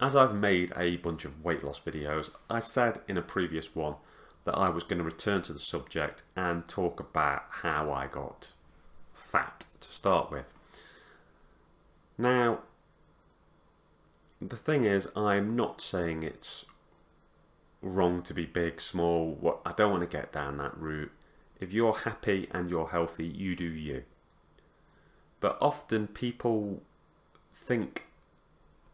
As I've made a bunch of weight loss videos, I said in a previous one that I was going to return to the subject and talk about how I got fat to start with. Now, the thing is, I'm not saying it's wrong to be big, small. I don't want to get down that route. If you're happy and you're healthy, you do you. But often people think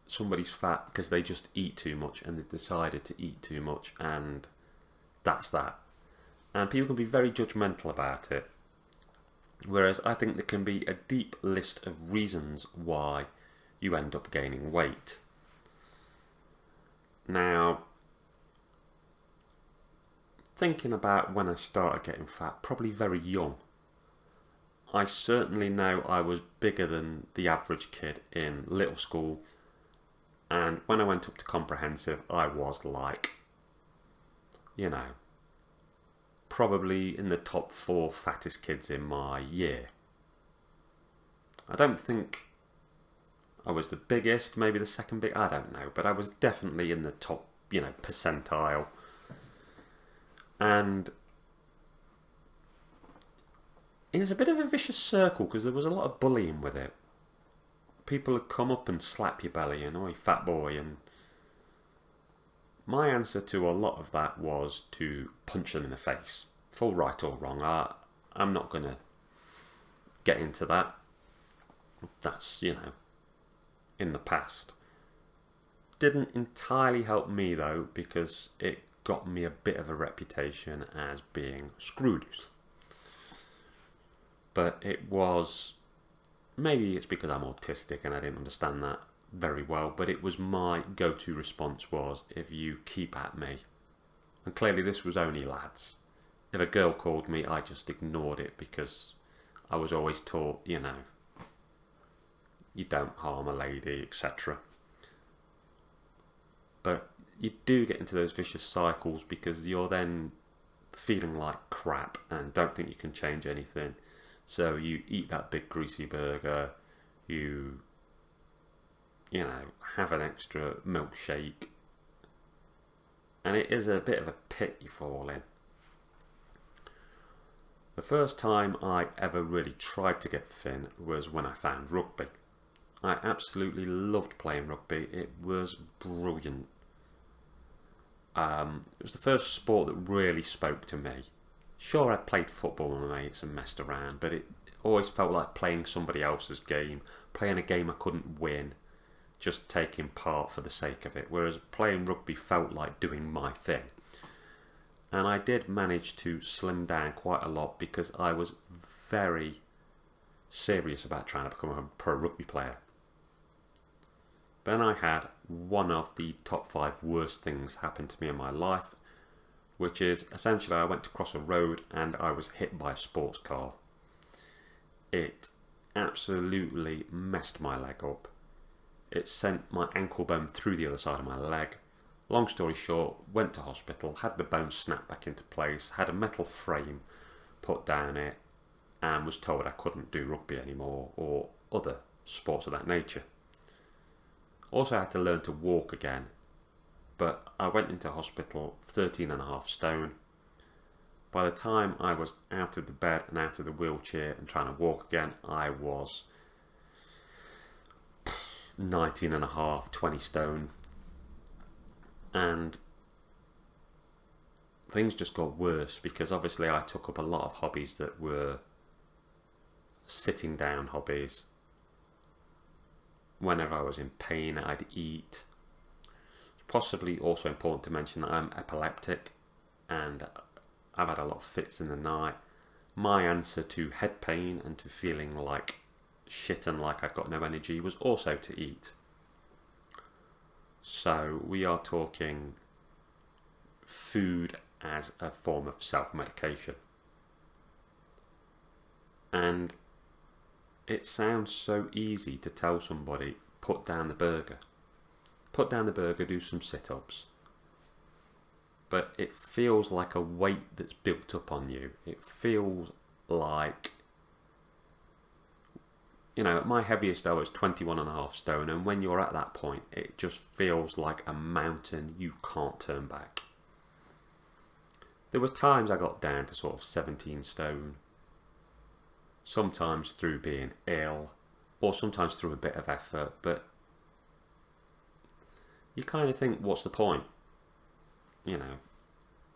somebody's fat because they just eat too much and they've decided to eat too much, and that's that. And people can be very judgmental about it. Whereas I think there can be a deep list of reasons why you end up gaining weight. Now, thinking about when I started getting fat, probably very young. I certainly know I was bigger than the average kid in little school, and when I went up to comprehensive, I was like, probably in the top 4 fattest kids in my year. I don't think I was the biggest, maybe the second big, I don't know, but I was definitely in the top, percentile. And it was a bit of a vicious circle because there was a lot of bullying with it. People would come up and slap your belly and, "Oi, fat boy," and my answer to a lot of that was to punch them in the face. Full right or wrong, I'm not going to get into that. That's, in the past. Didn't entirely help me though, because it got me a bit of a reputation as being screwed. But it was, maybe it's because I'm autistic and I didn't understand that very well, but it was my go-to response was, if you keep at me. And clearly this was only lads. If a girl called me, I just ignored it because I was always taught, you don't harm a lady, etc. But you do get into those vicious cycles because you're then feeling like crap and don't think you can change anything. So you eat that big greasy burger, you have an extra milkshake, and it is a bit of a pit you fall in. The first time I ever really tried to get thin was when I found rugby. I absolutely loved playing rugby. It was brilliant. It was the first sport that really spoke to me. Sure, I played football with my mates and messed around, but it always felt like playing somebody else's game, playing a game I couldn't win, just taking part for the sake of it, whereas playing rugby felt like doing my thing. And I did manage to slim down quite a lot because I was very serious about trying to become a pro rugby player. Then I had one of the top 5 worst things happen to me in my life, which is essentially I went to cross a road and I was hit by a sports car. It absolutely messed my leg up. It sent my ankle bone through the other side of my leg. Long story short, went to hospital, had the bone snapped back into place, had a metal frame put down it, and was told I couldn't do rugby anymore or other sports of that nature. Also had to learn to walk again, but I went into hospital 13.5 stone. By the time I was out of the bed and out of the wheelchair and trying to walk again, I was 19.5, 20 stone. And things just got worse because obviously I took up a lot of hobbies that were sitting down hobbies. Whenever I was in pain, I'd eat. It's possibly also important to mention that I'm epileptic and I've had a lot of fits in the night. My answer to head pain and to feeling like shit and like I've got no energy was also to eat. So we are talking food as a form of self-medication. And it sounds so easy to tell somebody, put down the burger. Put down the burger, do some sit-ups. But it feels like a weight that's built up on you. It feels like, you know, at my heaviest I was 21.5 stone, and when you're at that point, it just feels like a mountain you can't turn back. There were times I got down to sort of 17 stone, sometimes through being ill, or sometimes through a bit of effort, but you kind of think, what's the point? You know,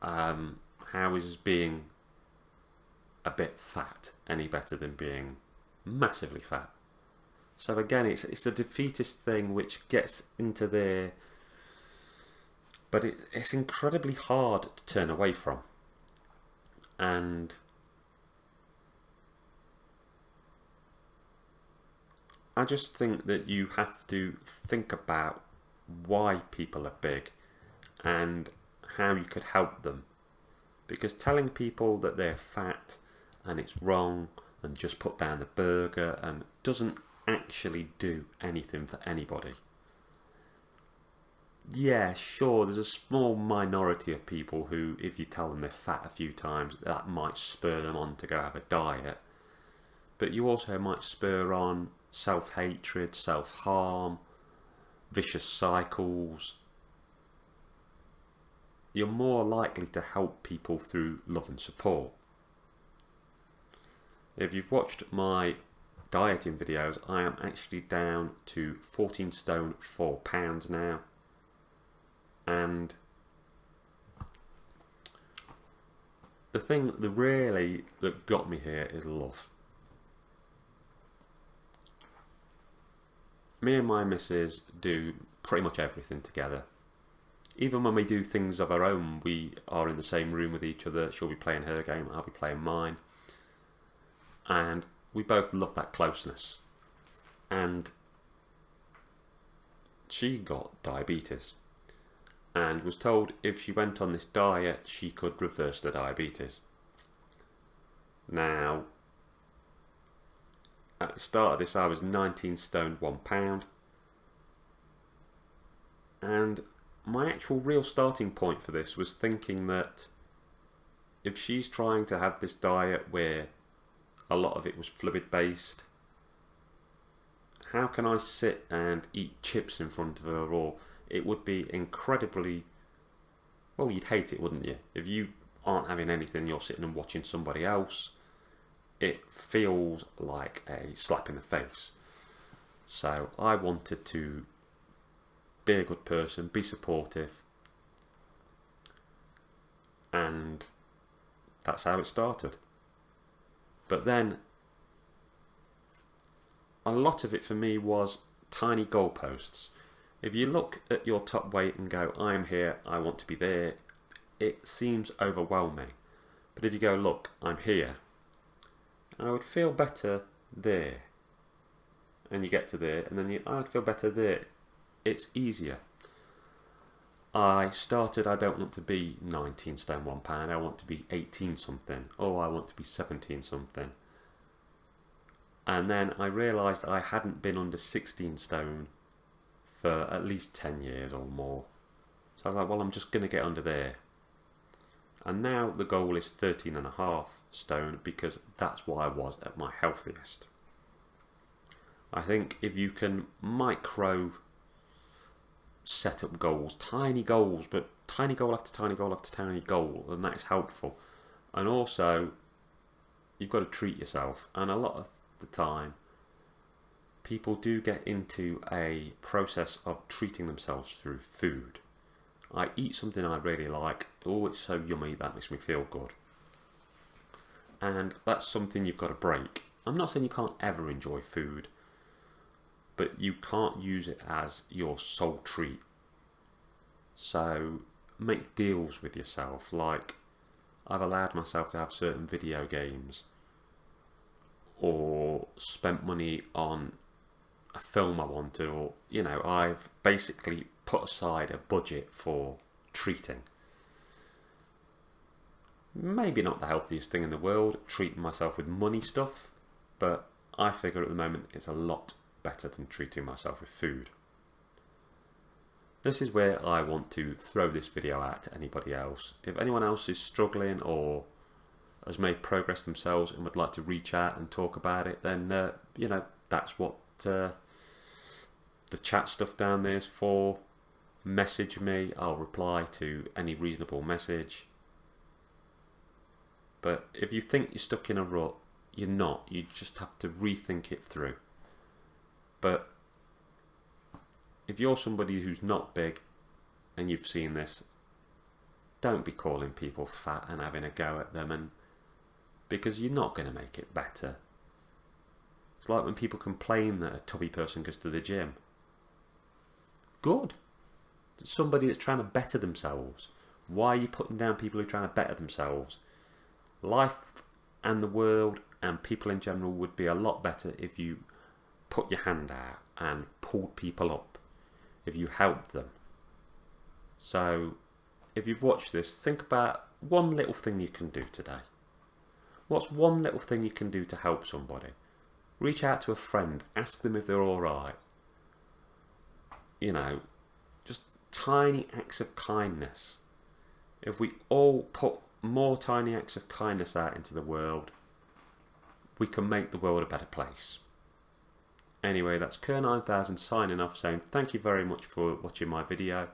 how is being a bit fat any better than being massively fat? So again, it's a defeatist thing which gets into there, but it's incredibly hard to turn away from. And I just think that you have to think about why people are big and how you could help them. Because telling people that they're fat and it's wrong and just put down the burger and doesn't actually do anything for anybody. Yeah, sure, there's a small minority of people who, if you tell them they're fat a few times, that might spur them on to go have a diet. But you also might spur on self-hatred, self-harm, vicious cycles. You're more likely to help people through love and support. If you've watched my dieting videos, I am actually down to 14 stone 4 pounds now. And the thing that got me here is love. Me and my missus do pretty much everything together. Even when we do things of our own, we are in the same room with each other. She'll be playing her game, I'll be playing mine. And we both love that closeness. And she got diabetes and was told if she went on this diet, she could reverse the diabetes. Now, at the start of this, I was 19 stone 1 pound. And my actual real starting point for this was thinking that if she's trying to have this diet where a lot of it was fluid based, how can I sit and eat chips in front of her? Or it would be incredibly, well, you'd hate it, wouldn't you? If you aren't having anything, you're sitting and watching somebody else, it feels like a slap in the face. So I wanted to be a good person, be supportive, and that's how it started. But then a lot of it for me was tiny goalposts. If you look at your top weight and go, I'm here, I want to be there, it seems overwhelming. But if you go, look, I'm here, I would feel better there, and you get to there, and then I'd feel better there, it's easier. I started, I don't want to be 19 stone 1 pound, I want to be 18 something, or I want to be 17 something. And then I realised I hadn't been under 16 stone for at least 10 years or more. So I was like, well, I'm just going to get under there. And now the goal is 13.5 stone because that's what I was at my healthiest. I think if you can micro set up goals, tiny goals, but tiny goal after tiny goal after tiny goal, then that's helpful. And also, you've got to treat yourself. And a lot of the time, people do get into a process of treating themselves through food. I eat something I really like, oh, it's so yummy, that makes me feel good. And that's something you've got to break. I'm not saying you can't ever enjoy food, but you can't use it as your sole treat. So make deals with yourself, like I've allowed myself to have certain video games or spent money on a film I wanted, or, you know, I've basically put aside a budget for treating. Maybe not the healthiest thing in the world, treating myself with money stuff, but I figure at the moment it's a lot better than treating myself with food. This is where I want to throw this video out to anybody else. If anyone else is struggling or has made progress themselves and would like to reach out and talk about it, then you know, that's what the chat stuff down there is for. Message me, I'll reply to any reasonable message. But if you think you're stuck in a rut, you're not. You just have to rethink it through. But if you're somebody who's not big and you've seen this, don't be calling people fat and having a go at them, and because you're not going to make it better. It's like when people complain that a tubby person goes to the gym. Good. Somebody that's trying to better themselves. Why are you putting down people who are trying to better themselves? Life and the world and people in general would be a lot better if you put your hand out and pulled people up, if you helped them. So if you've watched this, think about one little thing you can do today. What's one little thing you can do to help somebody? Reach out to a friend, ask them if they're alright. You know, just tiny acts of kindness. If we all put more tiny acts of kindness out into the world, we can make the world a better place. Anyway, that's KERR9000 signing off, saying thank you very much for watching my video.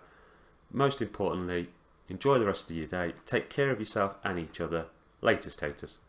Most importantly, enjoy the rest of your day. Take care of yourself and each other. Later, taters.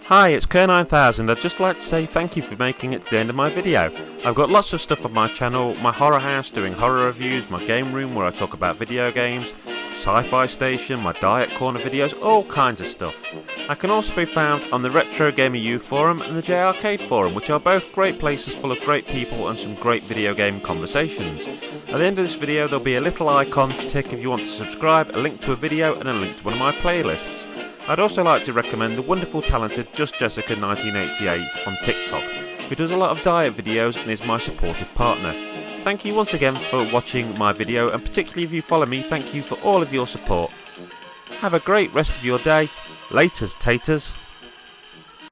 Hi, it's KERR9000. I'd just like to say thank you for making it to the end of my video. I've got lots of stuff on my channel, my horror house doing horror reviews, my game room where I talk about video games, sci-fi station, my diet corner videos, all kinds of stuff. I can also be found on the Retro Gamer U forum and the J Arcade forum, which are both great places full of great people and some great video game conversations. At the end of this video there'll be a little icon to tick if you want to subscribe, a link to a video and a link to one of my playlists. I'd also like to recommend the wonderful talented Just Jessica 1988 on TikTok, who does a lot of diet videos and is my supportive partner. Thank you once again for watching my video, and particularly if you follow me, thank you for all of your support. Have a great rest of your day. Laters, taters.